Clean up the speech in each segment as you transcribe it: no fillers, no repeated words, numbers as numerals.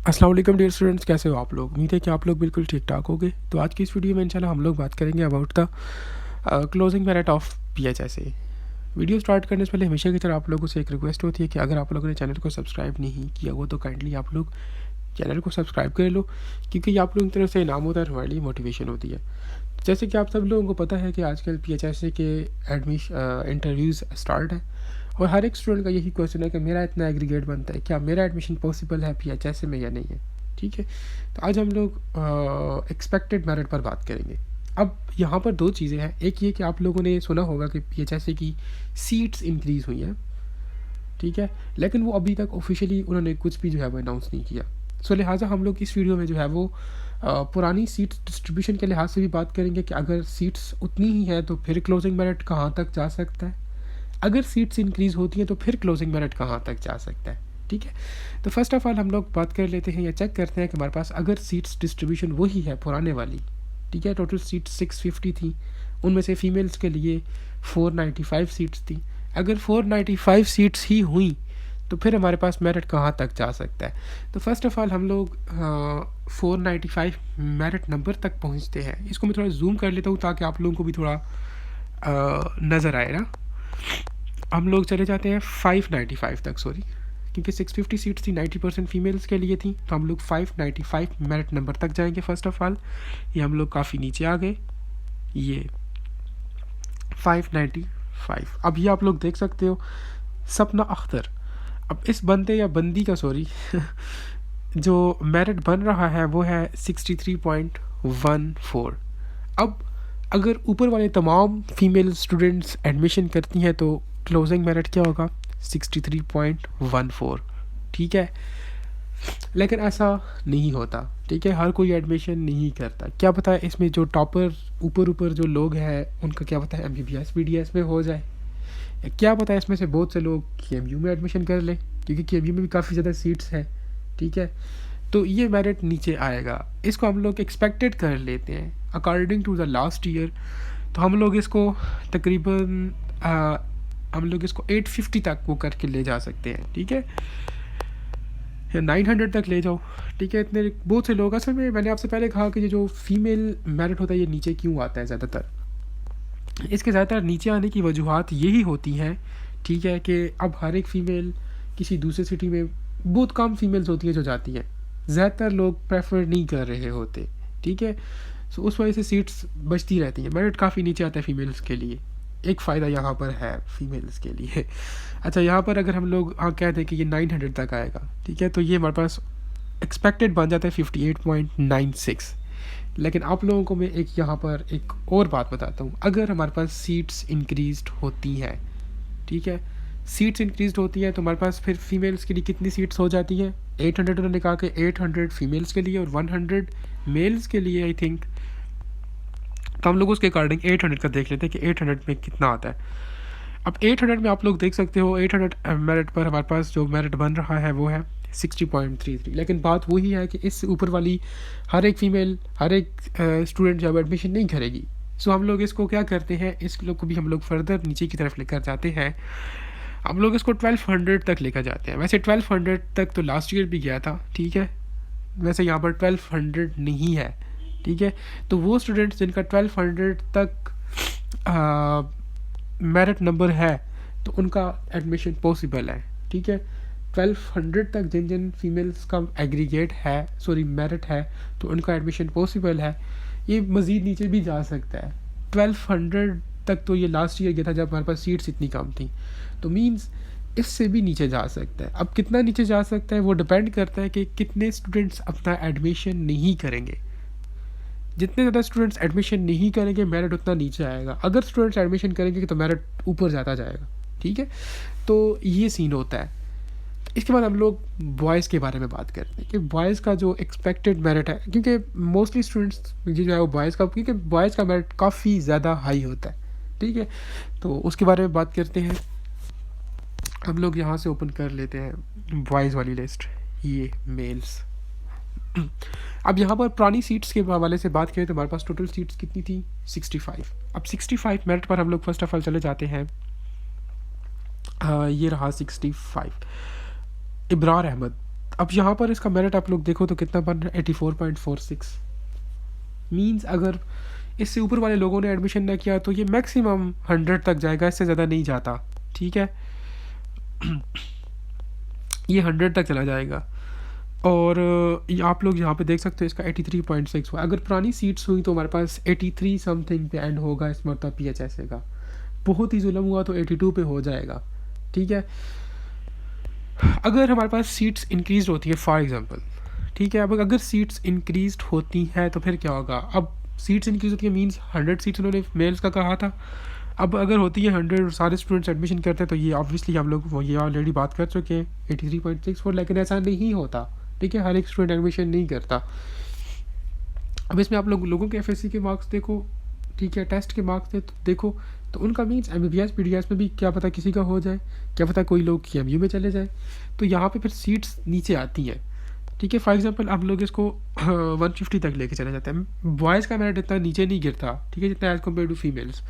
अस्सलाम वालेकुम dear students, कैसे हो आप लोग। उम्मीद है कि आप लोग बिल्कुल ठीक ठाक होंगे। तो आज की इस वीडियो में इंशाल्लाह हम लोग बात करेंगे about the closing merit of PHSA। Video start करने से पहले हमेशा की तरह आप लोगों से एक रिक्वेस्ट होती है कि अगर आप लोगों ने चैनल को सब्सक्राइब नहीं किया हो तो काइंडली आप लोग चैनल को सब्सक्राइब कर लो, क्योंकि ये आप लोगों की तरफ से इनाम होता है, हमारे लिए मोटिवेशन होती है। जैसे कि आप सब लोगों को पता है कि आजकल PHSA के इंटरव्यूज़ स्टार्ट है और हर एक स्टूडेंट का यही क्वेश्चन है कि मेरा इतना एग्रीगेट बनता है, क्या मेरा एडमिशन पॉसिबल है PHSA में या नहीं है। ठीक है, तो आज हम लोग एक्सपेक्टेड मेरिट पर बात करेंगे। अब यहाँ पर दो चीज़ें हैं। एक ये कि आप लोगों ने सुना होगा कि PHSA की सीट्स इंक्रीज़ हुई हैं, ठीक है, लेकिन वो अभी तक ऑफिशियली उन्होंने कुछ भी जो है वो अनाउंस नहीं किया। सो लिहाजा हम लोग इस वीडियो में जो है वो पुरानी सीट डिस्ट्रीब्यूशन के लिहाज से भी बात करेंगे कि अगर सीट्स उतनी ही है तो फिर क्लोजिंग मेरिट कहाँ तक जा सकता है, अगर सीट्स इंक्रीज़ होती हैं तो फिर क्लोजिंग मेरिट कहाँ तक जा सकता है। ठीक है, तो फर्स्ट ऑफ ऑल हम लोग बात कर लेते हैं या चेक करते हैं कि हमारे पास अगर सीट्स डिस्ट्रीब्यूशन वही है पुराने वाली, ठीक है, टोटल सीट्स 650 थी, उनमें से फीमेल्स के लिए 495 सीट्स थी। अगर 495 सीट्स ही हुई तो फिर हमारे पास मेरिट कहाँ तक जा सकता है। तो फर्स्ट ऑफ ऑल हम लोग 495 मेरिट नंबर तक पहुँचते हैं। इसको मैं थोड़ा जूम कर लेता हूँ ताकि आप लोगों को भी थोड़ा नज़र आए ना। हम लोग चले जाते हैं 595 तक, सॉरी, क्योंकि 650 सीट्स थी, 90% फीमेल्स के लिए थी, तो हम लोग 595 मेरिट नंबर तक जाएंगे। फर्स्ट ऑफ ऑल ये हम लोग काफ़ी नीचे आ गए, ये 595। अब ये आप लोग देख सकते हो सपना अख्तर। अब इस बंदे या बंदी का सॉरी जो मेरिट बन रहा है वो है 63.14। अब अगर ऊपर वाले तमाम फीमेल स्टूडेंट्स एडमिशन करती हैं तो क्लोजिंग मेरिट क्या होगा, 63.14। ठीक है, लेकिन ऐसा नहीं होता। ठीक है, हर कोई एडमिशन नहीं करता। क्या पता है इसमें जो टॉपर ऊपर ऊपर जो लोग हैं उनका क्या पता है MBBS BDS में हो जाए, या क्या पता है इसमें से बहुत से लोग KMU में एडमिशन कर ले, क्योंकि KMU में भी काफ़ी ज़्यादा सीट्स हैं। ठीक है, तो ये मेरिट नीचे आएगा। इसको हम लोग एक्सपेक्टेड कर लेते हैं according to the last year. तो हम लोग इसको तकरीबन हम लोग इसको 850 तक वो करके ले जा सकते हैं। ठीक है, या 900 तक ले जाओ। ठीक है, इतने बहुत से लोग, असल में मैंने आपसे पहले कहा कि ये जो फीमेल मेरिट होता है ये नीचे क्यों आता है ज़्यादातर। इसके ज़्यादातर नीचे आने की वजूहत यही होती हैं, ठीक है, कि अब हर एक फ़ीमेल किसी दूसरे सिटी में, बहुत कम फीमेल्स होती है जो जाती हैं, ज़्यादातर लोग प्रेफर नहीं कर रहे होते। ठीक है, सो उस वजह से सीट्स बचती रहती हैं, मेरिट काफ़ी नीचे आता है फ़ीमेल्स के लिए। एक फ़ायदा यहाँ पर है फीमेल्स के लिए। अच्छा, यहाँ पर अगर हम लोग कह दें कि ये 900 तक आएगा, ठीक है, तो ये हमारे पास एक्सपेक्टेड बन जाता है 58.96। लेकिन आप लोगों को मैं एक यहाँ पर एक और बात बताता हूँ। अगर हमारे पास सीट्स इंक्रीज़ होती हैं, ठीक है, सीट्स इंक्रीज़ होती हैं तो हमारे पास फिर फीमेल्स के लिए कितनी सीट्स हो जाती हैं, 800। उन्होंने कहा कि 800 फीमेल्स के लिए और 100 मेल्स के लिए, आई थिंक। तो हम लोग उसके अकॉर्डिंग 800 का देख लेते हैं कि 800 में कितना आता है। अब 800 में आप लोग देख सकते हो 800 मेरिट पर हमारे पास जो मेरिट बन रहा है वो है 60.33। लेकिन बात वही है कि इससे ऊपर वाली हर एक फ़ीमेल, हर एक स्टूडेंट जब एडमिशन नहीं करेगी। सो हम लोग इसको क्या करते हैं, इस लोग को भी हम लोग फर्दर नीचे की तरफ लेकर जाते हैं। हम लोग इसको 1200 तक लेकर जाते हैं। वैसे 1200 तक तो लास्ट ईयर भी गया था, ठीक है, वैसे यहाँ पर 1200 नहीं है। ठीक है, तो वो स्टूडेंट्स जिनका 1200 तक मेरिट नंबर है तो उनका एडमिशन पॉसिबल है। ठीक है, 1200 तक जिन जिन फीमेल्स का एग्रीगेट है, सॉरी मेरिट है, तो उनका एडमिशन पॉसिबल है। ये मज़ीद नीचे भी जा सकता है। 1200 तक तो ये लास्ट ईयर गया था जब हमारे पास सीट्स इतनी कम थी, तो मीन्स इससे भी नीचे जा सकता है। अब कितना नीचे जा सकता है वो डिपेंड करता है कि कितने स्टूडेंट्स अपना एडमिशन नहीं करेंगे। जितने ज़्यादा स्टूडेंट्स एडमिशन नहीं करेंगे मेरिट उतना नीचे आएगा। अगर स्टूडेंट्स एडमिशन करेंगे तो मेरिट ऊपर जाता जाएगा। ठीक है, तो ये सीन होता है। इसके बाद हम लोग बॉयज़ के बारे में बात करते हैं कि बॉयज़ का जो एक्सपेक्टेड मेरिट है, क्योंकि मोस्टली स्टूडेंट्स जो है वो बॉयज़ का, क्योंकि बॉयज़ का मेरिट काफ़ी ज़्यादा हाई होता है। ठीक है, तो उसके बारे में बात करते हैं। हम लोग यहाँ से ओपन कर लेते हैं बॉयज़ वाली लिस्ट, ये मेल्स। अब यहाँ पर पुरानी सीट्स के हवाले से बात करें तो हमारे पास टोटल सीट्स कितनी थी, 65। अब 65 मेरिट पर हम लोग फर्स्ट ऑफ ऑल चले जाते हैं। ये रहा 65, इब्रार अहमद। अब यहाँ पर इसका मेरिट आप लोग देखो तो कितना बन रहा है 84.46। मीन्स अगर इससे ऊपर वाले लोगों ने एडमिशन ना किया तो ये मैक्सिमम 100 तक जाएगा, इससे ज़्यादा नहीं जाता। ठीक है, ये 100 तक चला जाएगा। और आप लोग यहाँ पे देख सकते हो इसका 83.6 हुआ। अगर पुरानी सीट्स हुई तो हमारे पास 83 समथिंग पे एंड होगा इस मतलब PHSA का। बहुत ही जुल्म हुआ तो 82 पे हो जाएगा। ठीक है, अगर हमारे पास सीट्स इंक्रीज होती है फॉर एग्जांपल, ठीक है, अब अगर सीट्स इंक्रीज होती हैं तो फिर क्या होगा। अब सीट्स इंक्रीज होती है मीन्स 100 सीट्स उन्होंने मेल्स का कहा था, अब अगर होती है 100 सारे स्टूडेंट्स एडमिशन करते हैं तो ये ऑब्वियसली हम लोग ये ऑलरेडी बात कर चुके हैं 83.64। लेकिन ऐसा नहीं होता। ठीक है, हर एक स्टूडेंट एडमिशन नहीं करता। अब इसमें आप लोगों के FSC के मार्क्स देखो, ठीक है, टेस्ट के मार्क्स देखो तो उनका मीन्स MBBS PDS में भी क्या पता किसी का हो जाए, क्या पता कोई लोग KMU में चले जाए, तो यहाँ पे फिर सीट्स नीचे आती हैं। ठीक है, फॉर एग्जांपल आप लोग इसको 150 तक लेके चले जाते हैं। बॉयज़ का मेरिट इतना नीचे नहीं गिरता, ठीक है, जितना एज़ कम्पेयर टू फीमेल्स।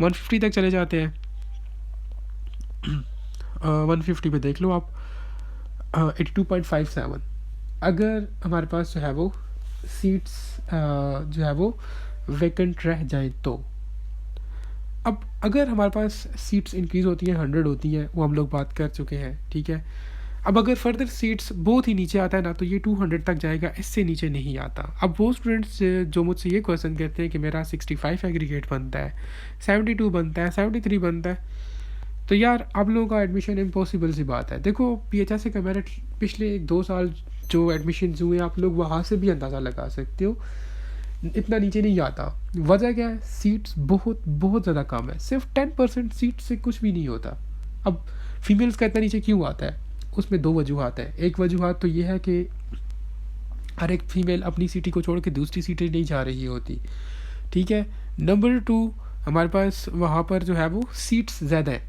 150 तक चले जाते हैं। 150 पे देख लो आप 82.57। अगर हमारे पास जो है वो सीट्स जो है वो वैकेंट रह जाए तो अब अगर हमारे पास सीट्स इंक्रीज़ होती हैं 100 होती हैं, वो हम लोग बात कर चुके हैं। ठीक है, अब अगर फर्दर सीट्स बहुत ही नीचे आता है ना तो ये 200 तक जाएगा, इससे नीचे नहीं आता। अब वो स्टूडेंट्स जो मुझसे ये क्वेश्चन करते हैं कि मेरा 65 एग्रीगेट बनता है, 72 बनता है, 73 बनता है, तो यार आप लोगों का एडमिशन इम्पॉसिबल सी बात है। देखो PHSA का मेरिट पिछले 2 साल जो एडमिशन हुए आप लोग वहाँ से भी अंदाज़ा लगा सकते हो, इतना नीचे नहीं आता। वजह क्या है, सीट्स बहुत बहुत ज़्यादा कम है, सिर्फ 10% सीट से कुछ भी नहीं होता। अब फीमेल्स का इतना नीचे क्यों आता है, उसमें 2 वजूहत है। एक वजूहत तो ये है कि हर एक फीमेल अपनी सिटी को छोड़ के दूसरी सिटी नहीं जा रही होती। ठीक है, नंबर 2 हमारे पास वहाँ पर जो है वो सीट्स ज़्यादा है,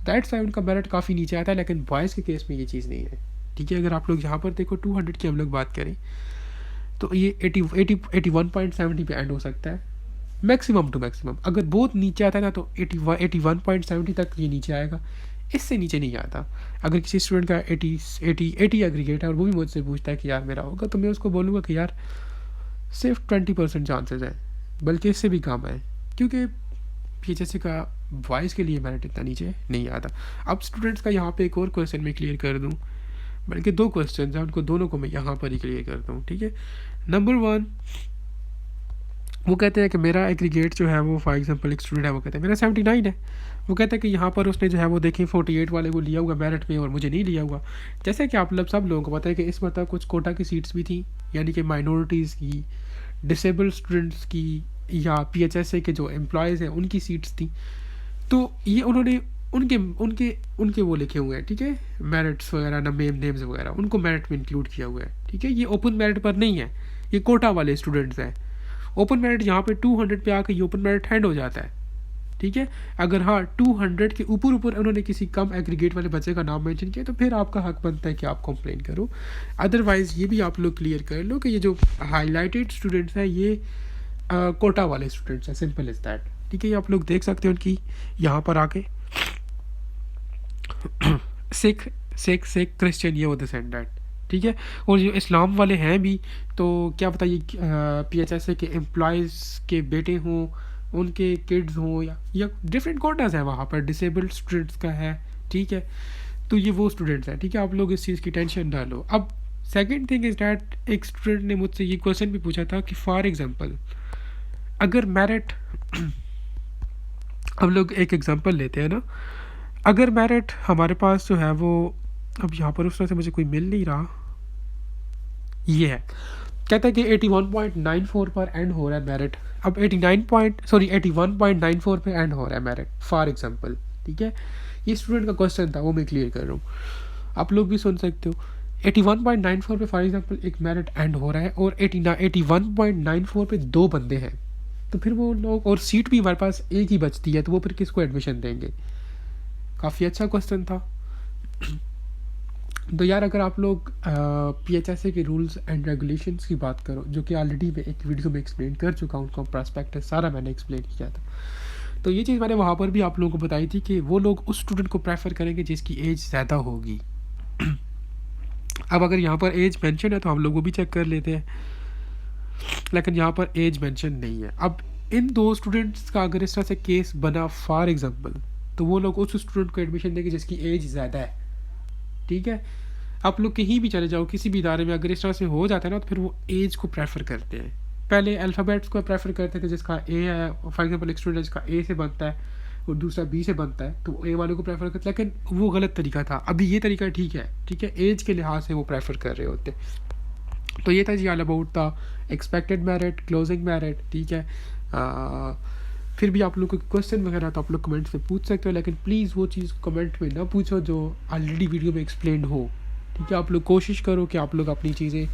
दैट्स वाई उनका मेरिट काफ़ी नीचे आता है। लेकिन बॉयज़ के केस में ये चीज़ नहीं है। ठीक है, अगर आप लोग यहाँ पर देखो 200 की हम लोग बात करें तो ये 81.70 पे एंड हो सकता है मैक्सिमम टू मैक्सिमम। अगर बहुत नीचे आता है ना तो 81.70 तक ये नीचे आएगा, इससे नीचे नहीं आता। अगर किसी स्टूडेंट का 80 एग्रीगेट है और वो भी मुझसे पूछता है कि यार मेरा होगा, तो मैं उसको बोलूँगा कि यार सिर्फ 20% चांसेस हैं, बल्कि इससे भी कम है, क्योंकि PHSA का बॉयज़ के लिए मेरिट इतना नीचे नहीं आता। अब स्टूडेंट्स का यहाँ पे एक और क्वेश्चन मैं क्लियर कर दूँ, बल्कि 2 क्वेश्चन हैं, उनको दोनों को मैं यहाँ पर ही क्लियर करता हूँ। ठीक है, नंबर 1 वो कहते हैं कि मेरा एग्रीगेट जो है वो फॉर एग्जांपल एक स्टूडेंट है, वो कहता है मेरा 79 है। वो कहता है कि यहाँ पर उसने जो है वो देखें 48 वाले को लिया हुआ मेरिट में और मुझे नहीं लिया हुआ। जैसे कि आप सब लोगों को पता है कि इस मतलब कुछ कोटा की सीट्स भी थी, यानी कि माइनॉरिटीज़ की, डिसेबल्ड स्टूडेंट्स की, या PHSA के जो एम्प्लॉयज़ हैं उनकी सीट्स थी। तो ये उन्होंने उनके उनके उनके वो लिखे हुए हैं, ठीक है, मेरिट्स वगैरह ना नेम्स वगैरह, उनको मेरिट में इंक्लूड किया हुआ है। ठीक है, ये ओपन मेरिट पर नहीं है, ये कोटा वाले स्टूडेंट्स हैं। ओपन मेरिट यहाँ पे 200 पे आकर ये ओपन मेरिट हैंड हो जाता है। ठीक है, अगर हाँ 200 के ऊपर उन्होंने किसी कम एग्रीगेट वाले बच्चे का नाम मेंशन किया तो फिर आपका हक बनता है कि आप कंप्लेन करो। अदरवाइज़ ये भी आप लोग क्लियर कर लो कि ये जो हाईलाइटेड स्टूडेंट्स हैं ये कोटा वाले स्टूडेंट्स हैं, सिंपल इज़ दैट। ठीक है, ये आप लोग देख सकते हो उनकी यहाँ पर आके सिख क्रिश्चियन ये वो दिस एंड दैट। ठीक है, और जो इस्लाम वाले हैं भी तो क्या पता ये PHSA के एम्प्लॉयज़ के बेटे हों, उनके किड्स हों, या डिफरेंट कोटाज हैं वहाँ पर, डिसेबल्ड स्टूडेंट्स का है। ठीक है, तो ये वो स्टूडेंट्स हैं। ठीक है, आप लोग इस चीज़ की टेंशन ना लो। अब सेकंड थिंग इज़ डैट एक स्टूडेंट ने मुझसे ये क्वेश्चन भी पूछा था कि फॉर एग्जांपल अगर मेरिट हम लोग एक एग्जांपल लेते हैं ना, अगर मेरिट हमारे पास जो है वो, अब यहाँ पर उस तरह से मुझे कोई मिल नहीं रहा, ये है, कहता है कि 81.94 पर एंड हो रहा है मेरिट। अब 81.94 पे एंड हो रहा है मेरिट फॉर एग्जांपल। ठीक है, ये स्टूडेंट का क्वेश्चन था, वो मैं क्लियर कर रहा हूँ, आप लोग भी सुन सकते हो। 81.94 पे फॉर एग्जांपल एक मेरिट एंड हो रहा है और 81.94 पे 2 बंदे हैं, तो फिर वो लोग, और सीट भी हमारे पास एक ही बचती है, तो वो फिर किसको एडमिशन देंगे। काफ़ी अच्छा क्वेश्चन था। तो यार अगर आप लोग PHSA के रूल्स एंड रेगुलेशंस की बात करो, जो कि ऑलरेडी मैं एक वीडियो में एक्सप्लेन कर चुका हूँ, उनका प्रॉस्पेक्टस सारा मैंने एक्सप्लेन किया था, तो ये चीज़ मैंने वहाँ पर भी आप लोगों को बताई थी कि वो लोग उस स्टूडेंट को प्रेफर करेंगे जिसकी एज ज़्यादा होगी। अब अगर यहाँ पर एज मेंशन है तो हम लोग वो भी चेक कर लेते हैं, लेकिन यहाँ पर एज मेंशन नहीं है। अब इन दो स्टूडेंट्स का अगर इस तरह से केस बना फॉर एग्जांपल, तो वो लोग उस स्टूडेंट को एडमिशन देंगे जिसकी एज ज़्यादा है, ठीक है। आप लोग कहीं भी चले जाओ किसी भी इदारे में, अगर इस तरह से हो जाता है ना तो फिर वो एज को प्रेफर करते हैं। पहले अल्फ़ाबेट्स को प्रेफर करते थे, जिसका ए है, फॉर एग्जांपल एक स्टूडेंट जिसका ए से बनता है और दूसरा बी से बनता है तो ए वाले को प्रेफर करते, लेकिन वो गलत तरीका था। अभी ये तरीका ठीक है, ठीक है, एज के लिहाज से वो प्रेफर कर रहे होते। तो ये था जी all about the expected merit, closing merit, ठीक है। फिर भी आप लोग को क्वेश्चन वगैरह तो आप लोग कमेंट्स में पूछ सकते हो, लेकिन प्लीज़ वो चीज़ कमेंट में ना पूछो जो ऑलरेडी वीडियो में एक्सप्लेन हो, ठीक है। आप लोग कोशिश करो कि आप लोग अपनी चीज़ें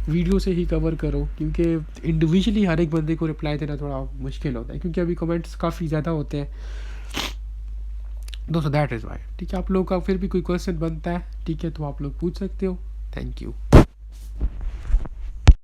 वीडियो से ही कवर करो, क्योंकि इंडिविजुअली हर एक बंदे को रिप्लाई देना थोड़ा मुश्किल होता है, क्योंकि अभी कमेंट्स काफ़ी ज़्यादा होते हैं। दोस्तों दैट इज़ वाई, ठीक है। आप लोग का फिर भी कोई क्वेश्चन बनता है, ठीक है, तो आप लोग पूछ सकते हो। Thank you.